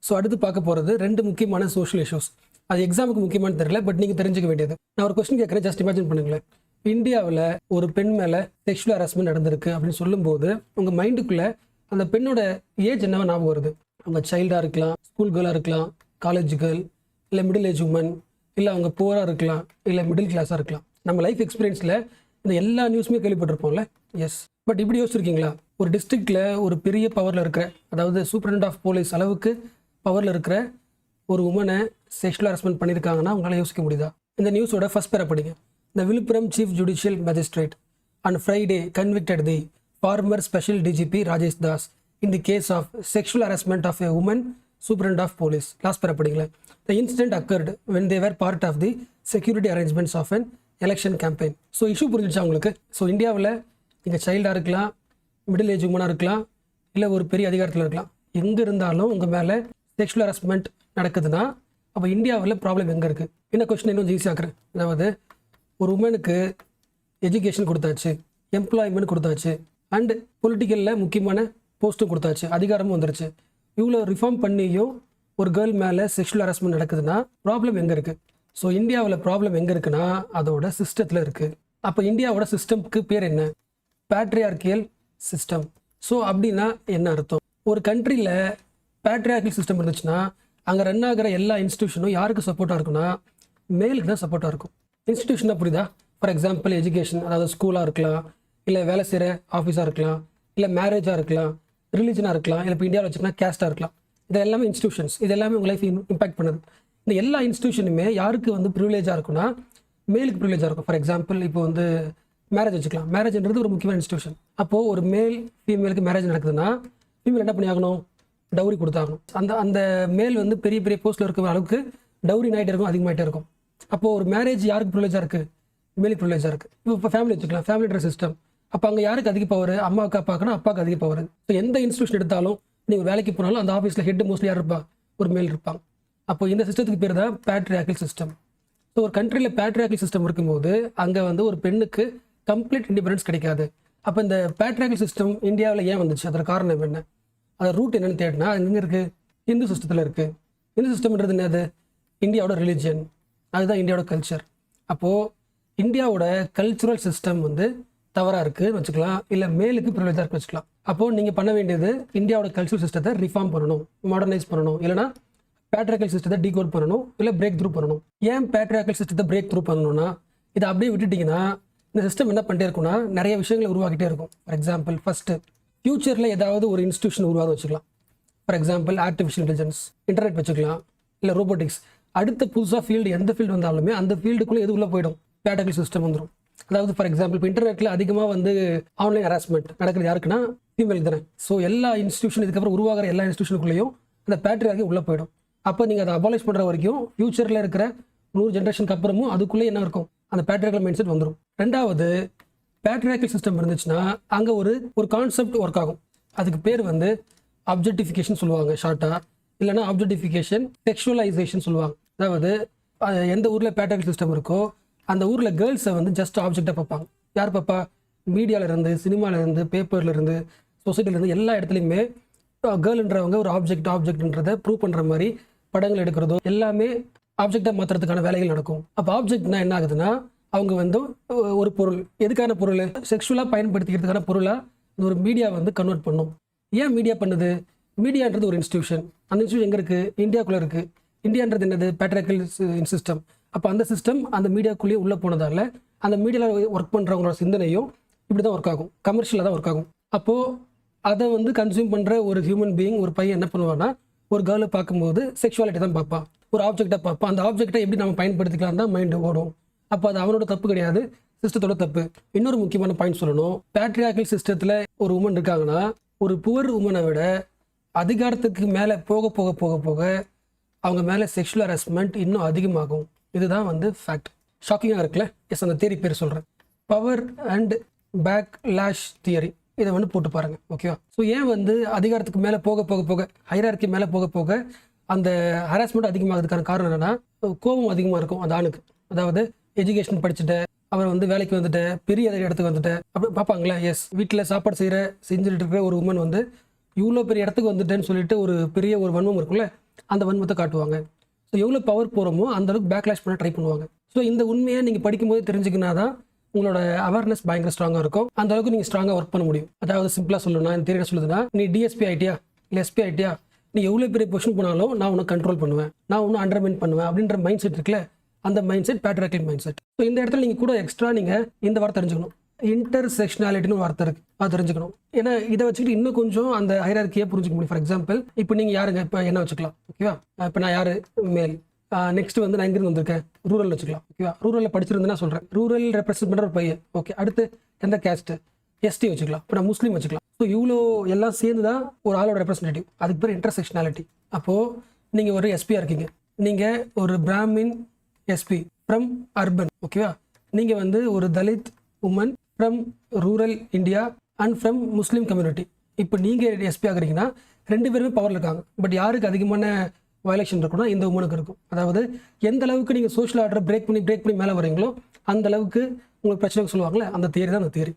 So அடுத்து பார்க்க போகிறது 2 முக்கியமான சோஷியல் இஷ்யூஸ். அது எக்ஸாமுக்கு முக்கியமானு தெரியல, பட் நீங்கள் தெரிஞ்சுக்க வேண்டியது. நான் ஒரு கொஸ்டின் கேட்குறேன், ஜஸ்ட் இமேஜின் பண்ணுங்களேன். இந்தியாவில் ஒரு பெண் மேலே செக்ஷுவல் ஹராஸ்மெண்ட் நடந்திருக்கு அப்படின்னு சொல்லும்போது உங்கள் மைண்டுக்குள்ளே அந்த பெண்ணோட ஏஜ் என்னவா ஞாபகம் வருது? அவங்க சைல்டாக இருக்கலாம், ஸ்கூல் கேர்ளாக இருக்கலாம், காலேஜ் கேர்ள், இல்லை மிடில் ஏஜ் உமன், இல்லை அவங்க போராக இருக்கலாம், இல்லை மிடில் கிளாஸாக இருக்கலாம். நம்ம லைஃப் எக்ஸ்பீரியன்ஸில் இந்த எல்லா நியூஸுமே கேள்விப்பட்டிருப்போம்ல. எஸ், பட் இப்படி யோசிச்சிருக்கீங்களா? ஒரு டிஸ்ட்ரிக்டில் ஒரு பெரிய பவரில் இருக்கிற, அதாவது சூப்பரண்ட் ஆஃப் போலீஸ் அளவுக்கு பவரில் இருக்கிற ஒரு உமனை செக்ஷுவல் ஹராஸ்மெண்ட் பண்ணியிருக்காங்கன்னா உங்களால் யோசிக்க முடியுதா? இந்த நியூஸோட ஃபர்ஸ்ட் பேரை படிங்க. The Viluppuram Chief Judicial Magistrate on Friday convicted the former Special DGP Rajesh Das in the case of sexual harassment of a woman Superintendent of Police. Last பேரை படிங்களேன். The incident occurred when they were part of the security arrangements of an election campaign. So issue புரிஞ்சிச்சா உங்களுக்கு? So இந்தியாவில் நீங்கள் சைல்டாக இருக்கலாம், middle age உமனாக இருக்கலாம், இல்லை ஒரு பெரிய அதிகாரத்தில் இருக்கலாம். எங்கே இருந்தாலும் உங்கள் மேலே செக்ஷுவல் ஹராஸ்மெண்ட் நடக்குதுன்னா அப்போ இந்தியாவில் ப்ராப்ளம் எங்கே இருக்குது? என்ன கொஸ்டின் இன்னும் ஈஸியாக்குறேன். அதாவது ஒரு உமனுக்கு எஜுகேஷன் கொடுத்தாச்சு, எம்ப்ளாய்மெண்ட் கொடுத்தாச்சு, அண்ட் பொலிட்டிக்கலில் முக்கியமான போஸ்ட்டும் கொடுத்தாச்சு, அதிகாரமும் வந்துருச்சு. இவ்வளோ ரிஃபார்ம் பண்ணியும் ஒரு கேர்ள் மேலே செக்ஷுவல் ஹராஸ்மெண்ட் நடக்குதுன்னா ப்ராப்ளம் எங்கே இருக்குது? ஸோ இந்தியாவில் ப்ராப்ளம் எங்கே இருக்குன்னா அதோட சிஸ்டத்தில் இருக்குது. அப்போ இந்தியாவோட சிஸ்டம்க்கு பேர் என்ன? Patriarchal system. ஸோ அப்படின்னா என்ன அர்த்தம்? ஒரு கண்ட்ரியில் பேட்ரியார்கியல் சிஸ்டம் இருந்துச்சுன்னா அங்கே ரன் ஆகிற எல்லா இன்ஸ்டியூஷனும் யாருக்கு சப்போர்ட்டாக இருக்குன்னா மேலுக்கு தான் சப்போர்ட்டாக இருக்கும். இன்ஸ்டியூஷனாக புரியுதா? ஃபார் எக்ஸாம்பிள் எஜுகேஷன், அதாவது ஸ்கூலாக இருக்கலாம், இல்லை வேலை செய்கிற ஆஃபீஸாக இருக்கலாம், இல்லை மேரேஜாக இருக்கலாம், ரிலீஜனாக இருக்கலாம், இல்லை இப்போ இந்தியாவில் வச்சுக்கோன்னா கேஸ்ட்டாக இருக்கலாம். இது எல்லாமே இன்ஸ்டியூஷன்ஸ். இது எல்லாமே உங்கள் லைஃப் இம்பாக்ட் பண்ணுது. இந்த எல்லா இன்ஸ்டியூஷனுமே யாருக்கு வந்து ப்ரிவிலேஜாக இருக்குன்னா மேலுக்கு ப்ரிவிலேஜாக இருக்கும். ஃபார் எக்ஸாம்பிள் இப்போ வந்து மேரேஜ் வச்சுக்கலாம். மேரேஜ்ன்றது ஒரு முக்கியமான இன்ஸ்டியூஷன். அப்போது ஒரு மேல் ஃபீமேலுக்கு மேரேஜ் நடக்குதுன்னா ஃபீமேல் என்ன பண்ணி ஆகணும்? டவுரி கொடுத்தாகணும். அந்த மேல் வந்து பெரிய பெரிய போஸ்ட்டில் இருக்கிற அளவுக்கு டவுரி ஆகிட்டே இருக்கும், அதிகமாகிட்டே இருக்கும். அப்போது ஒரு மேரேஜ் யாருக்கு ப்ரிவிலேஜாக இருக்குது? மேலுக்கு ப்ரிவிலேஜாக இருக்குது. இப்போ ஃபேமிலி வச்சுக்கலாம், ஃபேமிலின்ற சிஸ்டம். அப்போ அங்கே யாருக்கு அதிக பவர்? அம்மாவுக்கு அப்பாக்குன்னா அப்பாவுக்கு அதிக பவர். ஸோ எந்த இன்ஸ்டியூஷன் எடுத்தாலும் நீங்கள் வேலைக்கு போனாலும் அந்த ஆஃபீஸில் ஹெட் மோஸ்ட்லி யார் இருப்பா? ஒரு மேல் இருப்பாங்க. அப்போ இந்த சிஸ்டத்துக்கு பேர் தான் பேட்ரியார்கியல் சிஸ்டம். ஸோ ஒரு கண்ட்ரியில் பேட்ரியார்கியல் சிஸ்டம் இருக்கும்போது அங்கே வந்து ஒரு பெண்ணுக்கு கம்ப்ளீட் இண்டிபெண்டன்ஸ் கிடைக்காது. அப்போ இந்த பேட்ரியார்கியல் சிஸ்டம் இந்தியாவில் ஏன் வந்துச்சு? அதோட காரணம் என்ன? அதோட ரூட் என்னென்னு தேடினா அது எங்கே இருக்குது? இந்து சிஸ்டத்தில் இருக்குது. இந்து சிஸ்டம்ன்றது என்னது? இந்தியாவோட ரிலிஜியன், அதுதான் இந்தியாவோட கல்ச்சர். அப்போது இந்தியாவோட கல்ச்சுரல் சிஸ்டம் வந்து தவறாக இருக்குதுன்னு வச்சுக்கலாம், இல்லை மேலுக்கு ப்ரிவிலேஜாக இருக்குன்னு வச்சுக்கலாம். அப்போது நீங்கள் பண்ண வேண்டியது இந்தியாவோட கல்ச்சுரல் சிஸ்டத்தை ரிஃபார்ம் பண்ணணும், மாடர்னைஸ் பண்ணணும், இல்லைனா பேட்ரியார்கியல் சிஸ்டத்தை டீகோட் பண்ணணும், இல்லை பிரேக் த்ரூ பண்ணணும். ஏன் பேட்ரியார்கியல் சிஸ்டத்தை பிரேக் த்ரூ பண்ணணும்னா இதை அப்படியே விட்டுட்டிங்கன்னா இந்த சிஸ்டம் என்ன பண்ணிட்டே இருக்குன்னா நிறைய விஷயங்களை உருவாக்கிட்டே இருக்கும். ஃபார் எக்ஸாம்பிள் ஃபஸ்ட்டு ஃபியூச்சரில் ஏதாவது ஒரு இன்ஸ்டியூஷன் உருவாக வச்சுக்கலாம். For example artificial intelligence, internet வச்சுக்கலாம், இல்லை ரோபோட்டிக்ஸ். அடுத்த புதுசாக ஃபீல்டு எந்த ஃபீல்டு வந்தாலுமே அந்த ஃபீல்டுக்குள்ளே எது உள்ளே போயிடும்? பேட்ரியார்கியல் சிஸ்டம் வந்துடும். அதாவது ஃபார் எக்ஸாம்பிள் இப்போ இன்டர்நெட்டில் அதிகமாக வந்து ஆன்லைன் ஹராஸ்மெண்ட் நடக்கிறது யாருக்குன்னா ஃபீமேல் தானே. ஸோ எல்லா இன்ஸ்டியூஷன் இதுக்கப்புறம் உருவாகிற எல்லா இன்ஸ்டியூஷனுக்குள்ளேயும் அந்த பேட்ரியார்கி உள்ளே போயிடும். அப்போ நீங்கள் அதை அபாலிஷ் பண்ணுற வரைக்கும் ஃபியூச்சரில் இருக்கிற 100 ஜென்ரேஷனுக்கு அப்புறமும் அதுக்குள்ளே என்ன இருக்கும்? அந்த பேட்ரியார்கல் மைண்ட் செட் வந்துடும். ரெண்டாவது, பேட்ரியார்கல் சிஸ்டம் இருந்துச்சுன்னா அங்கே ஒரு கான்செப்ட் ஒர்க் ஆகும். அதுக்கு பேர் வந்து ஆப்ஜெக்டிஃபிகேஷன் சொல்லுவாங்க ஷார்ட்டாக, இல்லைனா ஆப்ஜெக்டிஃபிகேஷன் செக்ஷுவலைசேஷன் சொல்லுவாங்க. அதாவது எந்த ஊரில் பேட்ரியார்கல் சிஸ்டம் இருக்கோ அந்த ஊரில் கேர்ள்ஸை வந்து ஜஸ்ட் ஆப்ஜெக்டாக பார்ப்பாங்க. யார் பார்ப்பா? மீடியாவிலேருந்து, சினிமாவிலேருந்து, பேப்பர்லேருந்து, சொசைட்டிலேருந்து எல்லா இடத்துலையுமே கேர்ள்ன்றவங்க ஒரு ஆப்ஜெக்ட்ன்றதை ப்ரூவ் பண்ணுற மாதிரி படங்கள் எடுக்கிறதோ எல்லாமே ஆப்ஜெக்டாக மாற்றுறதுக்கான வேலைகள் நடக்கும். அப்போ ஆப்ஜெக்ட்னா என்ன ஆகுதுன்னா அவங்க வந்து ஒரு பொருள், எதுக்கான பொருள்? செக்ஷுவலாக பயன்படுத்திக்கிறதுக்கான பொருளாக ஒரு மீடியா வந்து கன்வெர்ட் பண்ணும். ஏன் மீடியா பண்ணுது? மீடியான்றது ஒரு இன்ஸ்டியூஷன். அந்த இன்ஸ்டியூஷன் எங்கே இருக்குது? இந்தியாவுக்குள்ளே இருக்குது. இந்தியான்றது என்னது? Patriarchal system. அப்போ அந்த சிஸ்டம் அந்த மீடியாக்குள்ளேயே உள்ளே போனதால் அந்த மீடியாவில் ஒர்க் பண்ணுறவங்களோட சிந்தனையும் இப்படி தான் ஒர்க் ஆகும், கமர்ஷியலாக தான் ஒர்க் ஆகும். அப்போது அதை வந்து கன்சியூம் பண்ணுற ஒரு ஹியூமன் பீயிங், ஒரு பையன் என்ன பண்ணுவான்னா ஒரு கேர்ளை பார்க்கும்போது செக்ஷுவாலிட்டி தான் பார்ப்பான், ஒரு ஆப்ஜெக்டாக பார்ப்பான். அந்த ஆப்ஜெக்டை எப்படி நம்ம பயன்படுத்திக்கலாம் தான் மைண்டு ஓடும். அப்போ அது அவனோட தப்பு கிடையாது, சிஸ்டத்தோட தப்பு. இன்னொரு முக்கியமான பாயிண்ட் சொல்லணும். பேட்ரியார்கல் சிஸ்டத்தில் ஒரு உமன் இருக்காங்கன்னா ஒரு புவர் உமனை விட அதிகாரத்துக்கு மேலே போக போக போக போக அவங்க மேலே செக்ஷுவல் ஹராஸ்மெண்ட் இன்னும் அதிகமாகும். இதுதான் வந்து ஃபேக்ட். ஷாக்கிங்காக இருக்குல்ல? எஸ், அந்த தியரி பேர் சொல்கிறேன், பவர் அண்ட் பேக் லேஷ் தியரி. இதை வந்து போட்டு பாருங்கள், ஓகேவா? ஸோ ஏன் வந்து அதிகாரத்துக்கு மேலே போக போக போக, ஹைரார்கி மேலே போக போக அந்த ஹராஸ்மெண்ட் அதிகமாகிறதுக்கான காரணம் என்னென்னா கோபம் அதிகமாக இருக்கும் அந்த ஆணுக்கு. அதாவது எஜுகேஷன் படிச்சுட்டு அவர் வந்து வேலைக்கு வந்துட்டு பெரிய இடத்துக்கு வந்துட்டு அப்படி பார்ப்பாங்களே. எஸ், வீட்டில் சாப்பாடு செஞ்சுட்டு இருக்கிற ஒரு உமன் வந்து இவ்வளோ பெரிய இடத்துக்கு வந்துட்டேன்னு சொல்லிட்டு ஒரு பெரிய ஒரு வன்மம் இருக்குல்ல, அந்த வன்மத்தை காட்டுவாங்க. ஸோ எவ்வளோ பவர் போகிறோமோ அந்த அளவுக்கு பேக்லாஷ் பண்ண ட்ரை பண்ணுவாங்க. ஸோ இந்த உண்மையை நீங்கள் படிக்கும்போது தெரிஞ்சுக்கினா தான் உங்களோட அவேர்னஸ் பயங்கர ஸ்ட்ராங்காக இருக்கும். அந்த அளவுக்கு நீங்கள் ஸ்ட்ராங்காக ஒர்க் பண்ண முடியும். அதாவது சிம்பிளாக சொல்லணும்னா இந்த தெரியல சொல்லுதுன்னா, நீ டிஎஸ்பி ஆகிட்டியா இல்லை எஸ்பி ஆகிட்டியா, நீ எவ்வளோ பெரிய பொசிஷன் போனாலும் நான் உன்னை கண்ட்ரோல் பண்ணுவேன், நான் ஒன்றும் அண்டர்மைன் பண்ணுவேன் அப்படின்ற மைண்ட் செட் இருக்குல்ல, அந்த mind set patriarchal mind set. So இந்த இடத்துல நீங்கள் கூட எக்ஸ்ட்ரா நீங்கள் இந்த வார்த்தை தெரிஞ்சுக்கணும். இன்டர்செக்ஷனாலிட்டின்னு ஒரு வார்த்தை இருக்குது, அது தெரிஞ்சுக்கணும். ஏன்னா இதை வச்சுக்கிட்டு இன்னும் கொஞ்சம் அந்த ஹைரார்க்கியை புரிஞ்சுக்க முடியும். ஃபார் எக்ஸாம்பிள் இப்போ நீங்கள் யாருங்க, இப்போ என்ன வச்சுக்கலாம், ஓகேவா? இப்போ நான் யார், மேல். நெக்ஸ்ட் வந்து நான் எங்கிருந்து வந்திருக்கேன், ரூரல் வச்சுக்கலாம், ஓகேவா? ரூரலில் படிச்சிருந்தேன் நான் சொல்கிறேன், ரூரல் ரெப்ரசென்ட் பண்ணுற ஒரு பையன். ஓகே, அடுத்து எந்த கேஸ்ட்டு, எஸ்டி வச்சுக்கலாம், இப்போ நான் முஸ்லீம் வச்சுக்கலாம். ஸோ இவ்வளோ எல்லாம் சேர்ந்து தான் ஒரு ஆளோட ரெப்ரசன்டேட்டிவ். அதுக்கு பேர் இன்டர்செக்ஷனாலிட்டி. அப்போது நீங்கள் ஒரு எஸ்பியாக இருக்கீங்க, நீங்கள் ஒரு பிராமின் எஸ்பி ஃப்ரம் அர்பன், ஓகேவா? நீங்கள் வந்து ஒரு Dalit woman from rural India and from Muslim community. இப்போ நீங்கள் எஸ்பி ஆகுறீங்கன்னா 2 பேருமே பவரில் இருக்காங்க. பட் யாருக்கு அதிகமான வயலேஷன் இருக்குன்னா இந்த உமனுக்கு இருக்கும். அதாவது எந்த அளவுக்கு நீங்கள் சோஷியல் ஆர்டரை பிரேக் பண்ணி மேலே வரீங்களோ அந்த அளவுக்கு உங்களுக்கு பிரச்சனை சொல்லுவாங்களே, அந்த தியரி தான் அந்த தியரி.